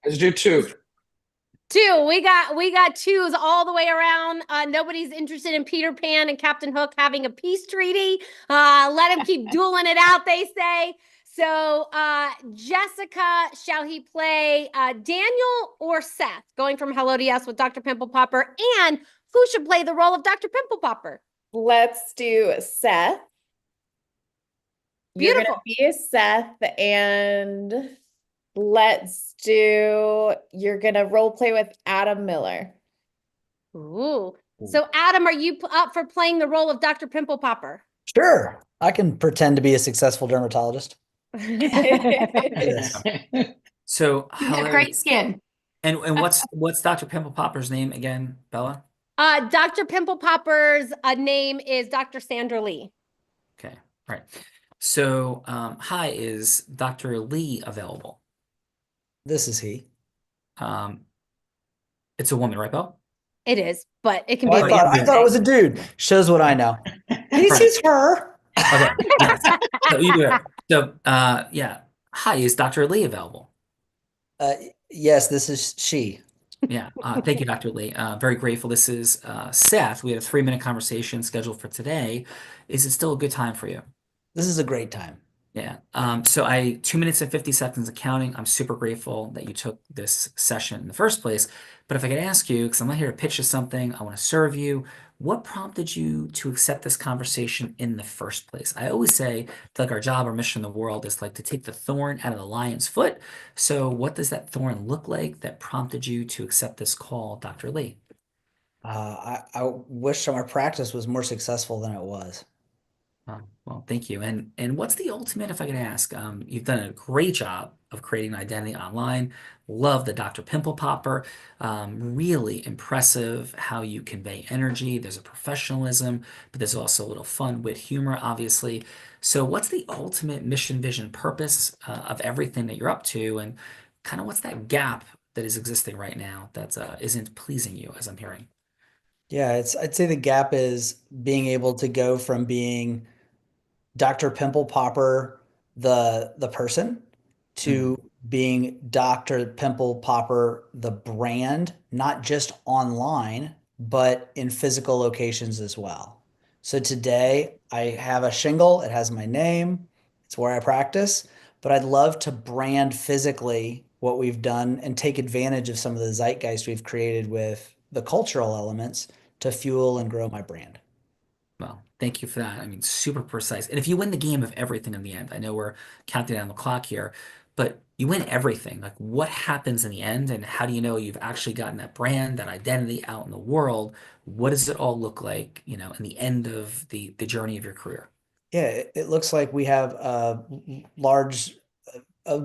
Let's do two. Two. We got twos all the way around. Nobody's interested in Peter Pan and Captain Hook having a peace treaty. Let him keep dueling it out, they say. So, Jessica, shall he play Daniel or Seth, going from hello to yes with Dr. Pimple Popper? And who should play the role of Dr. Pimple Popper? Let's do Seth. Beautiful. You're gonna be Seth, and you're gonna role play with Adam Miller. Ooh. So Adam, are you up for playing the role of Dr. Pimple Popper? Sure. I can pretend to be a successful dermatologist. So You have great skin. And what's Dr. Pimple Popper's name again, Bella? Dr. Pimple Popper's name is Dr. Sandra Lee. Okay, right. So, hi, is Dr. Lee available? This is he. It's a woman, right, Bella? It is, but it can Oh, be. I thought it was a dude. Shows what I know. This is her. Okay. Yes. So you do it. So, yeah, Hi, is Dr. Lee available? Yes, this is she. Yeah, thank you, Dr. Lee. Very grateful. This is Seth. We had a 3-minute conversation scheduled for today. Is it still a good time for you? This is a great time. Yeah. So 2 minutes and 50 seconds of counting. I'm super grateful that you took this session in the first place. But if I could ask you, because I'm not here to pitch you something, I want to serve you. What prompted you to accept this conversation in the first place? I always say, like our job or mission in the world is like to take the thorn out of the lion's foot. So what does that thorn look like that prompted you to accept this call, Dr. Lee? I wish my practice was more successful than it was. Well, thank you. And what's the ultimate, if I could ask? You've done a great job of creating an identity online. Love the Dr. Pimple Popper. Really impressive how you convey energy. There's a professionalism, but there's also a little fun, wit, humor, obviously. So what's the ultimate mission, vision, purpose of everything that you're up to? And kind of what's that gap that is existing right now that isn't pleasing you, as I'm hearing? Yeah, I'd say the gap is being able to go from being Dr. Pimple Popper, the person, to being Dr. Pimple Popper, the brand, not just online, but in physical locations as well. So today I have a shingle, it has my name, it's where I practice, but I'd love to brand physically what we've done and take advantage of some of the zeitgeist we've created with the cultural elements to fuel and grow my brand. Well, thank you for that. I mean, super precise. And if you win the game of everything in the end, I know we're counting down the clock here, but you win everything. Like, what happens in the end, and how do you know you've actually gotten that brand, that identity out in the world? What does it all look like, in the end of the journey of your career? Yeah, it looks like we have a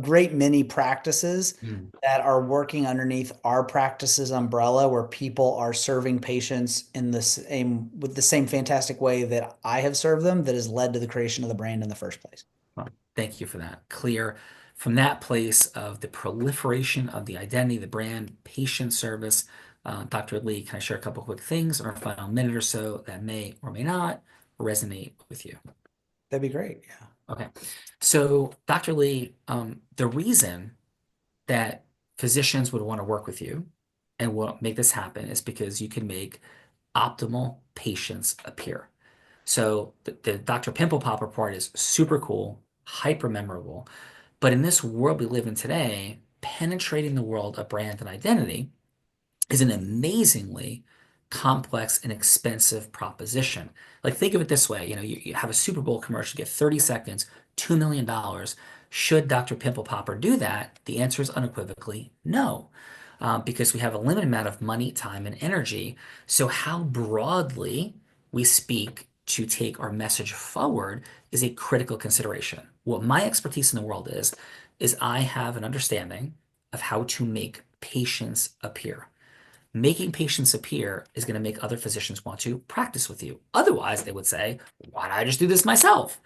great many practices that are working underneath our practices umbrella, where people are serving patients with the same fantastic way that I have served them, that has led to the creation of the brand in the first place. Well, thank you for that. Clear from that place of the proliferation of the identity, the brand, patient service. Dr. Lee, can I share a couple quick things in our final minute or so that may or may not resonate with you? That'd be great. Yeah. Okay. So, Dr. Lee, the reason that physicians would want to work with you and will make this happen is because you can make optimal patients appear. So the Dr. Pimple Popper part is super cool, hyper memorable. But in this world we live in today, penetrating the world of brand and identity is an amazingly complex and expensive proposition. Like, think of it this way, you have a Super Bowl commercial, get 30 seconds, $2 million. Should Dr. Pimple Popper do that? The answer is unequivocally no, because we have a limited amount of money, time, and energy. So how broadly we speak to take our message forward is a critical consideration. What my expertise in the world is I have an understanding of how to make patients appear. Making patients appear is going to make other physicians want to practice with you. Otherwise, they would say, why don't I just do this myself?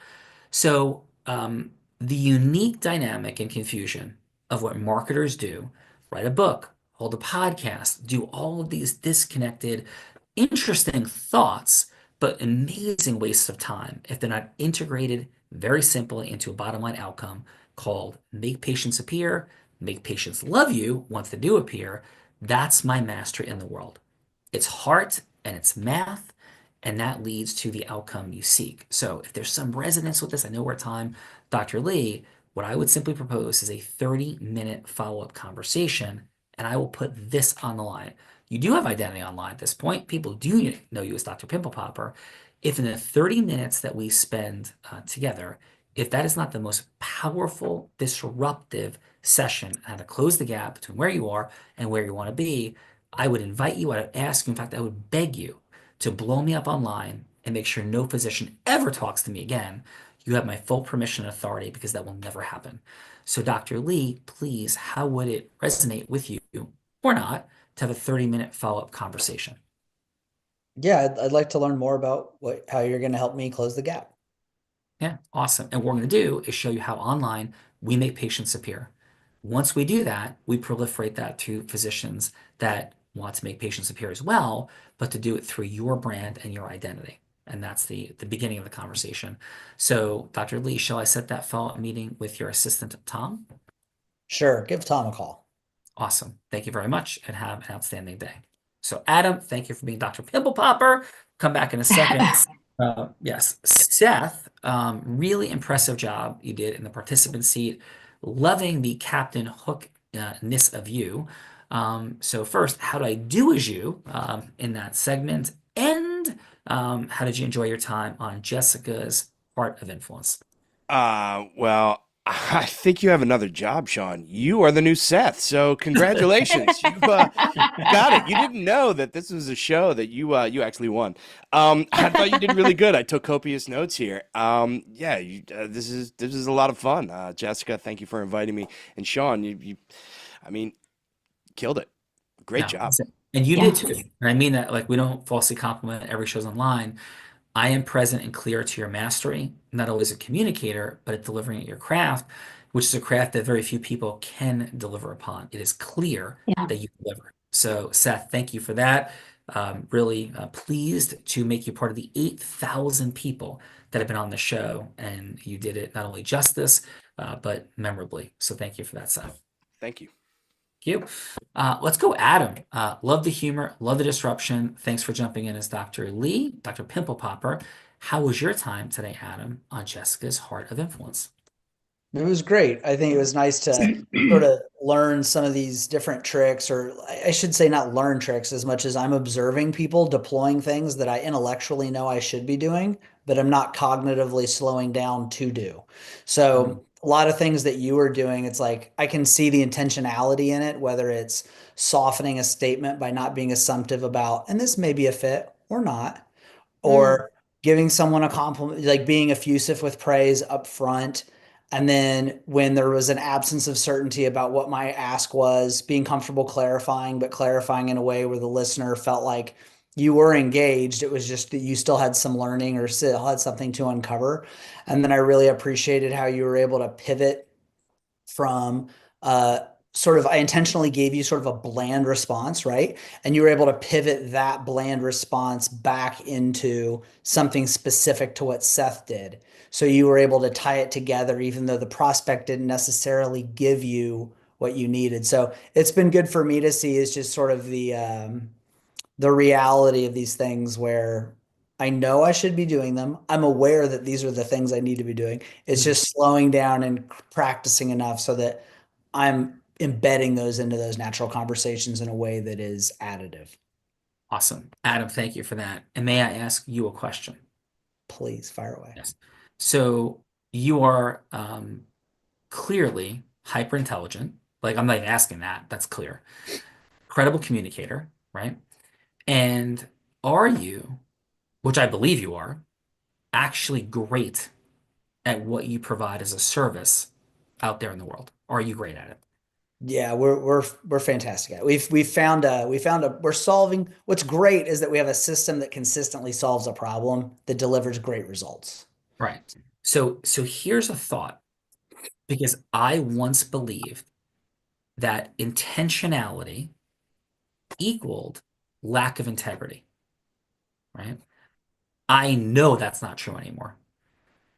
So the unique dynamic and confusion of what marketers do, write a book, hold a podcast, do all of these disconnected, interesting thoughts, but amazing wastes of time if they're not integrated very simply into a bottom line outcome called make patients appear, make patients love you once they do appear. That's my mastery in the world. It's heart and it's math, and that leads to the outcome you seek. So if there's some resonance with this, I know we're at time, Dr. Lee, what I would simply propose is a 30-minute follow-up conversation, and I will put this on the line. You do have identity online at this point. People do know you as Dr. Pimple Popper. If in the 30 minutes that we spend together, if that is not the most powerful, disruptive session, how to close the gap between where you are and where you want to be, I would invite you, I would ask you, in fact, I would beg you to blow me up online and make sure no physician ever talks to me again. You have my full permission and authority, because that will never happen. So Dr. Lee, please, how would it resonate with you or not to have a 30-minute follow-up conversation? Yeah, I'd like to learn more about how you're going to help me close the gap. Yeah, awesome. And what we're going to do is show you how online we make patients appear. Once we do that, we proliferate that to physicians that want to make patients appear as well, but to do it through your brand and your identity. And that's the beginning of the conversation. So, Dr. Lee, shall I set that follow-up meeting with your assistant, Tom? Sure. Give Tom a call. Awesome. Thank you very much and have an outstanding day. So, Adam, thank you for being Dr. Pimple Popper. Come back in a second. Yes. Seth, really impressive job you did in the participant seat. Loving the Captain Hook-ness of you. So first, how did I do as you in that segment? And how did you enjoy your time on Jessica's Heart of Influence? Well, I think you have another job, Sean. You are the new Seth, so congratulations. You've got it. You didn't know that this was a show that you actually won. I thought you did really good. I took copious notes here. Yeah, this is a lot of fun. Jessica, thank you for inviting me, and Sean, you I mean, killed it. Great job. And you did too. And I mean that, like, we don't falsely compliment every show's online. I am present and clear to your mastery, not always a communicator, but at delivering at your craft, which is a craft that very few people can deliver upon. It is clear that you deliver. So, Seth, thank you for that. Really pleased to make you part of the 8,000 people that have been on the show, and you did it not only justice, but memorably. So thank you for that, Seth. Thank you. Thank you. Let's go, Adam. Love the humor, love the disruption. Thanks for jumping in as Dr. Lee, Dr. Pimple Popper. How was your time today, Adam, on Jessica's Heart of Influence? It was great. I think it was nice to sort of learn some of these different tricks, or I should say not learn tricks as much as I'm observing people deploying things that I intellectually know I should be doing, but I'm not cognitively slowing down to do. So a lot of things that you were doing, it's like I can see the intentionality in it, whether it's softening a statement by not being assumptive about, and this may be a fit or not, or giving someone a compliment, like being effusive with praise up front. And then when there was an absence of certainty about what my ask was, being comfortable clarifying, but clarifying in a way where the listener felt like you were engaged. It was just that you still had some learning or still had something to uncover. And then I really appreciated how you were able to pivot from I intentionally gave you sort of a bland response, right? And you were able to pivot that bland response back into something specific to what Seth did. So you were able to tie it together, even though the prospect didn't necessarily give you what you needed. So it's been good for me to see is just sort of the reality of these things where I know I should be doing them. I'm aware that these are the things I need to be doing. It's just slowing down and practicing enough so that I'm embedding those into those natural conversations in a way that is additive. Awesome. Adam, thank you for that. And may I ask you a question? Please, fire away. Yes. So you are clearly hyper intelligent. Like, I'm not even asking that. That's clear. Credible communicator, right? And are you, which I believe you are, actually great at what you provide as a service out there in the world? Are you great at it? Yeah, we're fantastic at it. We're solving. What's great is that we have a system that consistently solves a problem that delivers great results. Right. So here's a thought, because I once believed that intentionality equaled lack of integrity, right? I know that's not true anymore.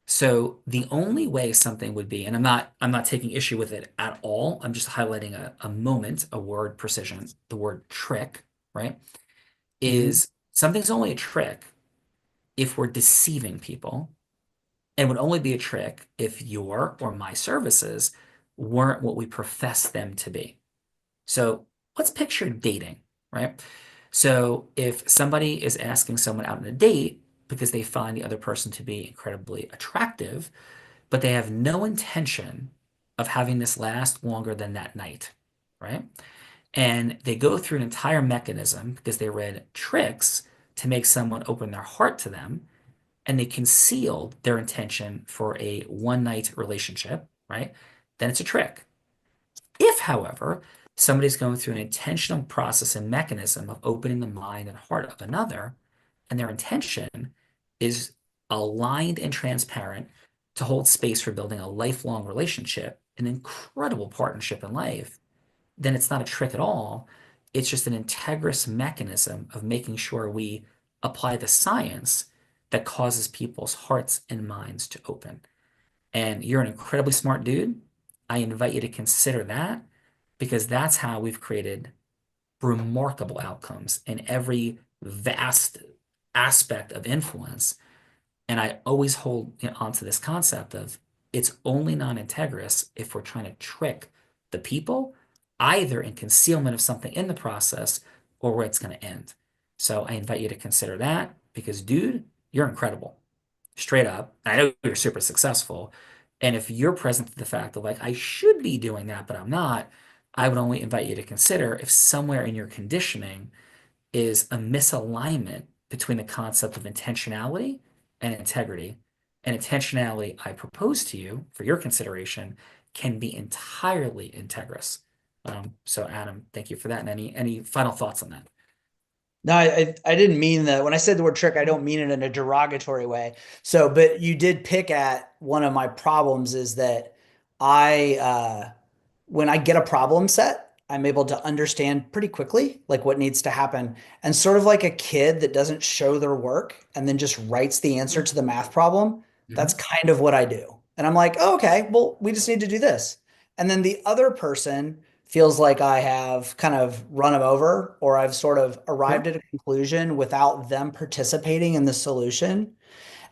So the only way something would be, and I'm not taking issue with it at all. I'm just highlighting a moment, a word precision, the word trick, right? Is something's only a trick if we're deceiving people, and would only be a trick if your or my services weren't what we profess them to be. So let's picture dating, right? So if somebody is asking someone out on a date because they find the other person to be incredibly attractive, but they have no intention of having this last longer than that night, right? And they go through an entire mechanism because they read tricks to make someone open their heart to them, and they concealed their intention for a one-night relationship, right? Then it's a trick. If, however, somebody's going through an intentional process and mechanism of opening the mind and heart of another, and their intention is aligned and transparent to hold space for building a lifelong relationship, an incredible partnership in life, then it's not a trick at all. It's just an integrous mechanism of making sure we apply the science that causes people's hearts and minds to open. And you're an incredibly smart dude. I invite you to consider that, because that's how we've created remarkable outcomes in every vast aspect of influence. And I always hold onto this concept of it's only non-integrous if we're trying to trick the people, either in concealment of something in the process or where it's going to end. So I invite you to consider that, because dude, you're incredible. Straight up. I know you're super successful. And if you're present to the fact of like, I should be doing that, but I'm not, I would only invite you to consider if somewhere in your conditioning is a misalignment between the concept of intentionality and integrity. And intentionality, I propose to you for your consideration, can be entirely integrous. So Adam, thank you for that. And any final thoughts on that? No, I didn't mean that. When I said the word trick, I don't mean it in a derogatory way. So, but you did pick at one of my problems, is that when I get a problem set, I'm able to understand pretty quickly like what needs to happen. And sort of like a kid that doesn't show their work and then just writes the answer to the math problem, that's kind of what I do. And I'm like, oh, okay, well, we just need to do this. And then the other person feels like I have kind of run them over, or I've sort of arrived at a conclusion without them participating in the solution.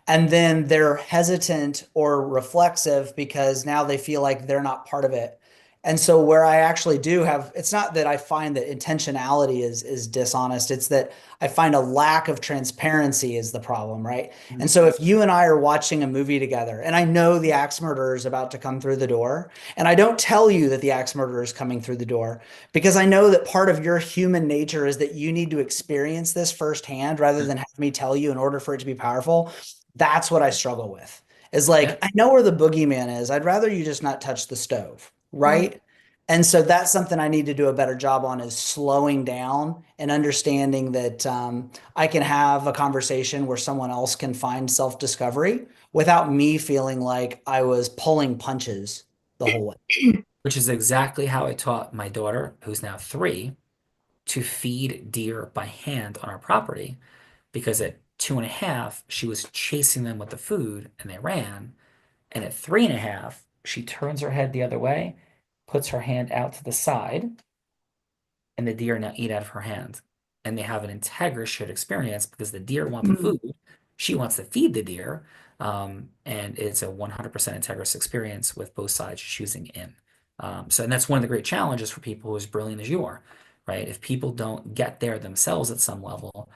And then they're hesitant or reflexive because now they feel like they're not part of it. And so where I actually do have, it's not that I find that intentionality is dishonest. It's that I find a lack of transparency is the problem, right? And so if you and I are watching a movie together, and I know the axe murderer is about to come through the door, and I don't tell you that the axe murderer is coming through the door, because I know that part of your human nature is that you need to experience this firsthand rather than have me tell you in order for it to be powerful. That's what I struggle with. Is like, I know where the boogeyman is. I'd rather you just not touch the stove. Right. And so that's something I need to do a better job on, is slowing down and understanding that I can have a conversation where someone else can find self-discovery without me feeling like I was pulling punches the whole way. Which is exactly how I taught my daughter, who's now 3, to feed deer by hand on our property, because at 2.5, she was chasing them with the food and they ran. And at 3.5, she turns her head the other way, puts her hand out to the side, and the deer now eat out of her hand. And they have an integrous shared experience, because the deer want the food, she wants to feed the deer, and it's a 100% integrous experience with both sides choosing in. So, and that's one of the great challenges for people who are as brilliant as you are, right? If people don't get there themselves at some level,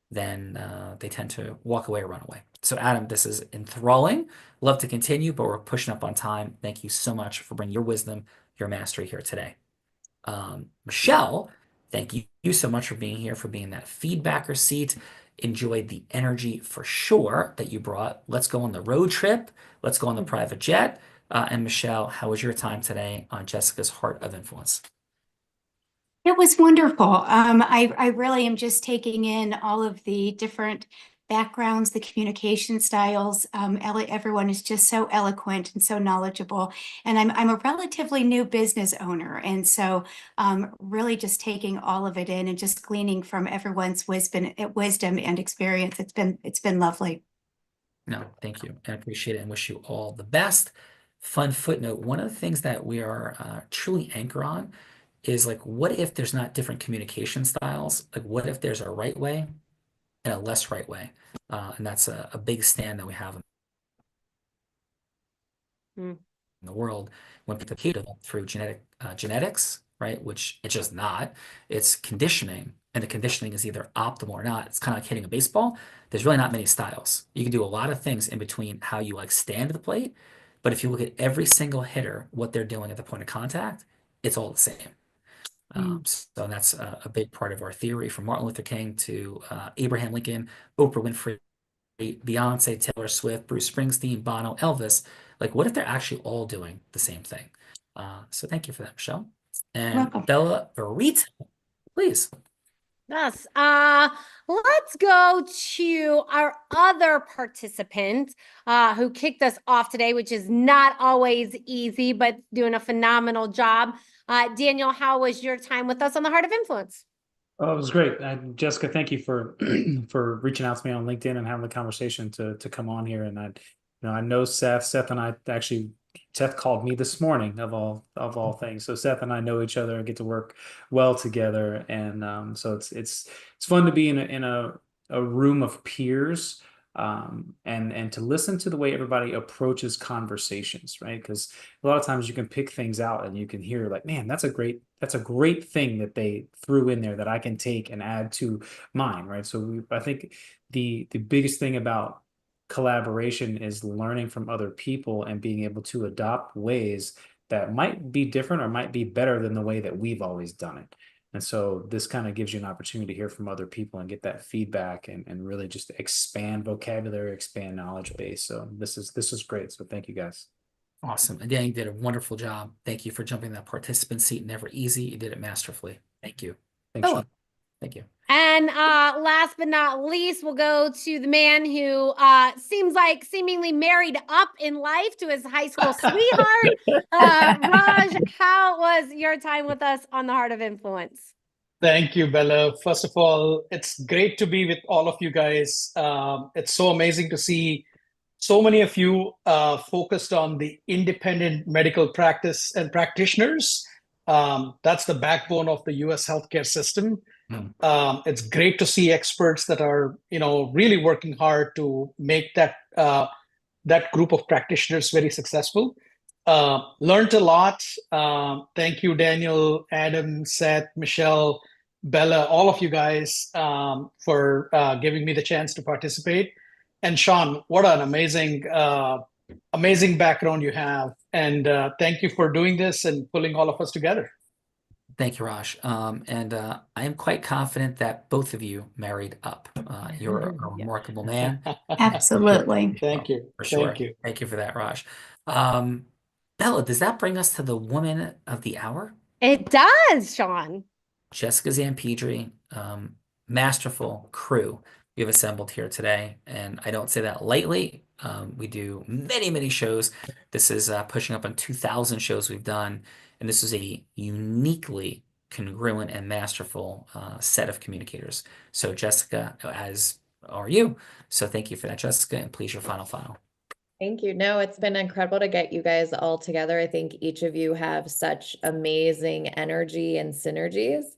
then they tend to walk away or run away. So Adam, this is enthralling. Love to continue, but we're pushing up on time. Thank you so much for bringing your wisdom, your mastery here today. Michelle, thank you so much for being here, for being that feedbacker seat. Enjoyed the energy for sure that you brought. Let's go on the road trip. Let's go on the private jet. And Michelle, how was your time today on Jessica's Heart of Influence? It was wonderful. I really am just taking in all of the different backgrounds, the communication styles. Everyone is just so eloquent and so knowledgeable. And I'm a relatively new business owner. And so really just taking all of it in and just gleaning from everyone's wisdom and experience. It's been lovely. No, thank you. I appreciate it and wish you all the best. Fun footnote, one of the things that we are truly anchor on is like, what if there's not different communication styles? Like, what if there's a right way and a less right way? And that's a big stand that we have in the world when people communicate through genetics, right? Which it's just not. It's conditioning, and the conditioning is either optimal or not. It's kind of like hitting a baseball. There's really not many styles. You can do a lot of things in between how you like stand at the plate, but if you look at every single hitter, what they're doing at the point of contact, it's all the same. So that's a big part of our theory, from Martin Luther King to Abraham Lincoln, Oprah Winfrey, Beyonce, Taylor Swift, Bruce Springsteen, Bono, Elvis. Like, what if they're actually all doing the same thing? So thank you for that, Michelle. And Welcome. Bella Verita, please. Yes. Let's go to our other participant who kicked us off today, which is not always easy, but doing a phenomenal job. Daniel, how was your time with us on the Heart of Influence? Oh, it was great. Jessica, thank you for for reaching out to me on LinkedIn and having the conversation to come on here. And I know Seth. Seth and I actually, Seth called me this morning of all things. So Seth and I know each other and get to work well together. And so it's fun to be in a room of peers, and to listen to the way everybody approaches conversations, right? Because a lot of times you can pick things out and you can hear like, man, that's a great thing that they threw in there that I can take and add to mine, right? So I think the biggest thing about collaboration is learning from other people and being able to adopt ways that might be different or might be better than the way that we've always done it. And so this kind of gives you an opportunity to hear from other people and get that feedback and really just expand vocabulary, expand knowledge base. So this is great. So thank you guys. Awesome. And Dan, you did a wonderful job. Thank you for jumping that participant seat. Never easy. You did it masterfully. Thank you. Thanks, Bella. Sean. Thank you. And last but not least, we'll go to the man who seems like seemingly married up in life to his high school sweetheart. Raj, how was your time with us on the Heart of Influence? Thank you, Bella. First of all, it's great to be with all of you guys. It's so amazing to see so many of you focused on the independent medical practice and practitioners. That's the backbone of the US healthcare system. It's great to see experts that are, really working hard to make that group of practitioners very successful. Learned a lot. Thank you, Daniel, Adam, Seth, Michelle, Bella, all of you guys for giving me the chance to participate. And Sean, what an amazing background you have. And thank you for doing this and pulling all of us together. Thank you, Raj. And I am quite confident that both of you married up. You're a remarkable man. Absolutely. Thank you. For sure. Thank you. Thank you for that, Raj. Bella, does that bring us to the woman of the hour? It does, Sean. Jessica Zampedri, masterful crew you've assembled here today. And I don't say that lightly. We do many, many shows. This is pushing up on 2,000 shows we've done. And this is a uniquely congruent and masterful set of communicators. So Jessica, as are you. So thank you for that, Jessica. And please, your final. Thank you. No, it's been incredible to get you guys all together. I think each of you have such amazing energy and synergies.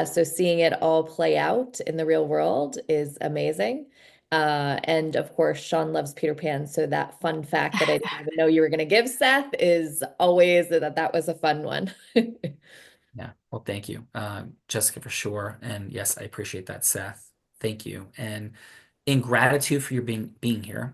So seeing it all play out in the real world is amazing. And of course, Sean loves Peter Pan. So that fun fact that I didn't even know you were going to give, Seth, is always that was a fun one. Yeah. Well, thank you, Jessica, for sure. And yes, I appreciate that, Seth. Thank you. And in gratitude for your being here,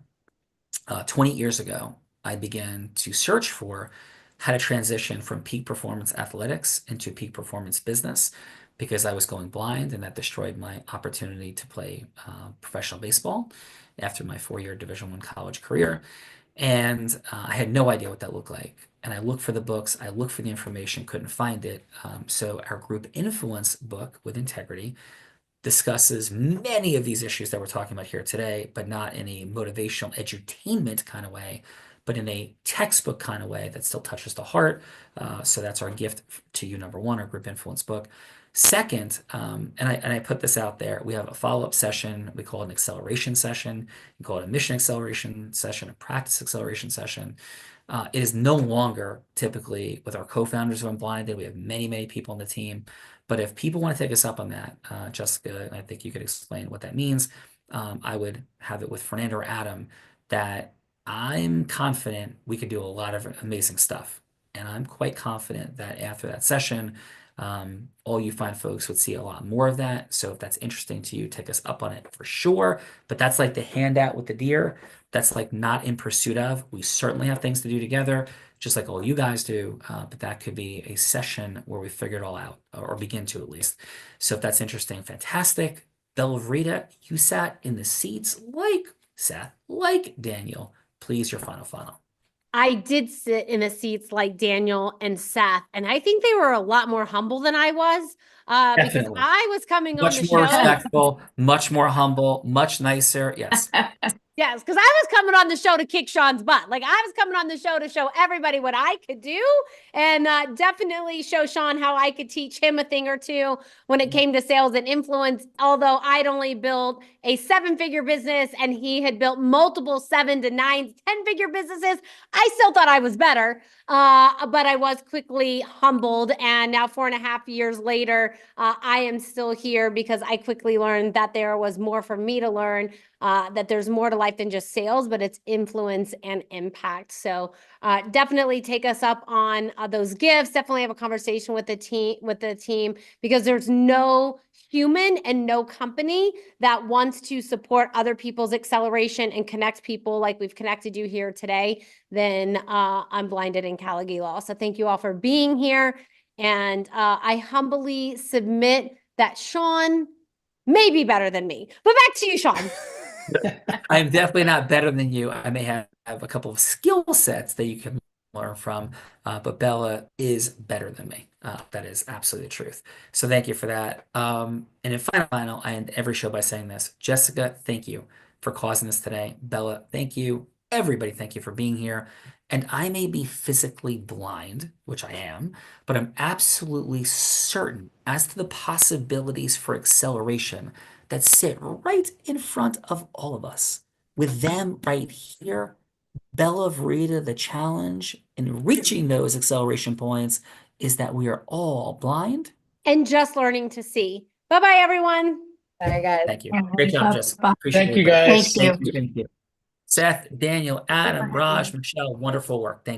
20 years ago, I began to search for how to transition from peak performance athletics into peak performance business because I was going blind, and that destroyed my opportunity to play professional baseball after my 4-year Division I college career. And I had no idea what that looked like. And I looked for the books, I looked for the information, couldn't find it. So our group Influence book, With Integrity, discusses many of these issues that we're talking about here today, but not in a motivational edutainment kind of way, but in a textbook kind of way that still touches the heart. So that's our gift to you, number one, our group Influence book. Second, and I put this out there, we have a follow-up session. We call it an acceleration session. We call it a mission acceleration session, a practice acceleration session. It is no longer typically with our co-founders of Unblinded. We have many, many people on the team. But if people want to take us up on that, Jessica, I think you could explain what that means. I would have it with Fernando or Adam that I'm confident we could do a lot of amazing stuff. And I'm quite confident that after that session, all you fine folks would see a lot more of that. So if that's interesting to you, take us up on it for sure. But that's like the handout with the deer. That's like not in pursuit of. We certainly have things to do together, just like all you guys do. But that could be a session where we figure it all out, or begin to at least. So if that's interesting, fantastic. Bella Verita, you sat in the seats like Seth, like Daniel. Please, your final. I did sit in the seats like Daniel and Seth, and I think they were a lot more humble than I was because I was coming on the Much more show. respectful, much more humble, much nicer. Yes. Yes, because I was coming on the show to kick Sean's butt. Like I was coming on the show to show everybody what I could do and definitely show Sean how I could teach him a thing or two when it came to sales and influence. Although I'd only built a 7-figure business and he had built multiple 7 to 9, 10-figure businesses, I still thought I was better. But I was quickly humbled. And now 4.5 years later, I am still here because I quickly learned that there was more for me to learn, that there's more to life than just sales, but it's influence and impact. So definitely take us up on those gifts. Definitely have a conversation with the team, because there's no human and no company that wants to support other people's acceleration and connect people like we've connected you here today than Unblinded and Caligie Law. So thank you all for being here. And I humbly submit that Sean may be better than me. But back to you, Sean. I'm definitely not better than you. I may have a couple of skill sets that you can learn from, but Bella is better than me. That is absolutely the truth. So thank you for that. And in final, I end every show by saying this. Jessica, thank you for causing this today. Bella, thank you. Everybody, thank you for being here. And I may be physically blind, which I am, but I'm absolutely certain as to the possibilities for acceleration that sit right in front of all of us. With them right here, Bella Verita, the challenge in reaching those acceleration points is that we are all blind and just learning to see. Bye-bye, everyone. Bye, guys. Thank you. Great job, Jessica. Appreciate Thank you, it. guys. Thank you. Seth, Daniel, Adam, Raj, Michelle, wonderful work. Thank you.